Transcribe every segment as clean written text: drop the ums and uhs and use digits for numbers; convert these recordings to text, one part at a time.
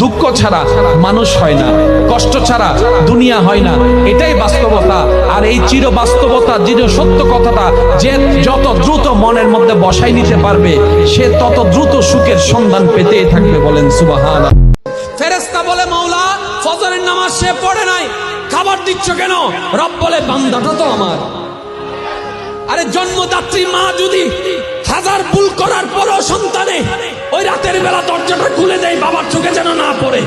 দুঃখ ছাড়া মানুষ হয় না, কষ্ট ছাড়া দুনিয়া হয় না, এটাই বাস্তবতা। আর এই চির বাস্তবতা, চির সত্য কথাটা যে যত দ্রুত মনের মধ্যে বসাই নিতে পারবে, সে তত দ্রুত সুখের সন্ধান পেতেই থাকবে। বলেন সুবহানাল্লাহ। ফেরেশতা বলে, মাওলা ফজরের নামাজ সে পড়ে নাই, খাবার দিচ্ছ কেন? রব বলে, বান্দাটা তো আমার। আরে জন্মদাত্রী মা যদি হাজার ভুল করার পরও সন্তানে ওই রাতের বেলা দরজাটা খুলে দেয়, বাবার চোখে যেন না পড়ে,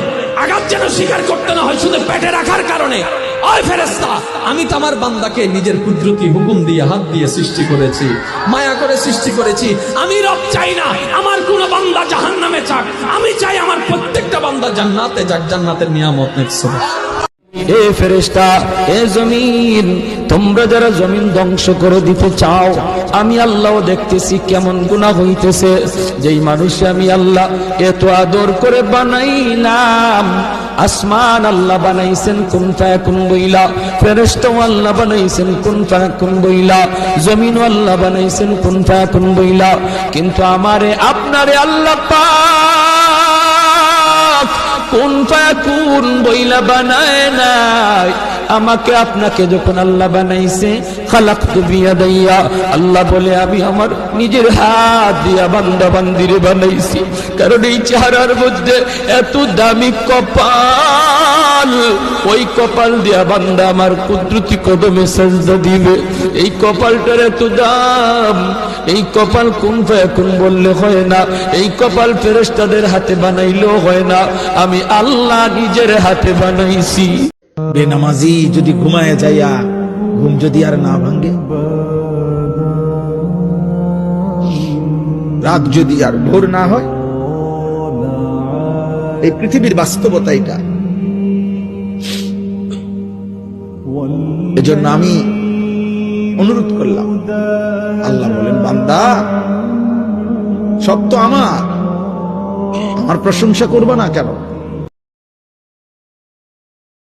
আঘাত যেন স্বীকার করতে না হয় শুধু পেটে রাখার কারণে। ওই ফেরেশতা, আমি তো আমার বান্দাকে নিজের কুদরতি হুকুম দিয়ে হাত দিয়ে সৃষ্টি করেছি, মায়া করে সৃষ্টি করেছি। আমি রব চাই না আমার কোন বান্দা জাহান্নামে যাক, আমি চাই আমার প্রত্যেকটা বান্দা জান্নাতে যাক, জান্নাতের নিয়ামত নিচ্ছে। এ ফেরেশতা, এ জমিন, তোমরা যারা জমিন ধ্বংস করে দিতে চাও, আমি আল্লাহ দেখতেছি কেমন গুনাহ হইতেছে। যেই মানুষে আমি আল্লাহ এত আদর করে বানাইলাম, আসমান আল্লাহ বানাইছেন কুন ফায়াকুন বইলা, ফেরেশতা আল্লাহ বানাইছেন কুন ফায়াকুন বইলা, জমিন আল্লাহ বানাইছেন কুন ফায়াকুন বইলা, কিন্তু আমারে আপনারে আল্লাহ পাক কুন ফায়াকুন বইলা বানায় নাই। আমাকে আপনাকে যখন আল্লাহ বানাইছে, খালাকতু বিয়াদাইয়া, আল্লাহ বলে আমি আমার নিজের হাত দিয়া বান্দা বান্দিরে বানাইছি। কারণ এই চেহারার মধ্যে এত দামি কপাল, ওই কপাল দিয়া বান্দা আমার কুদরতি কদমে সাজদা দিবে। এই কপালটার এত দাম, এই কপাল কুন ফায়াকুন বললে হয় না, এই কপাল ফেরেশতাদের হাতে বানাইলেও হয় না, আমি আল্লাহ নিজের হাতে বানাইছি। বেনামাজি যদি ঘুমায় যাইয়া ঘুম যদি আর না ভাঙ্গে, রাত যদি আর ভোর না হয়, এই পৃথিবীর বাস্তবতা এটা। এজন্য আমি অনুরোধ করলাম, আল্লাহ বলেন, বান্দা সব তো আমার প্রশংসা করবা না কেন?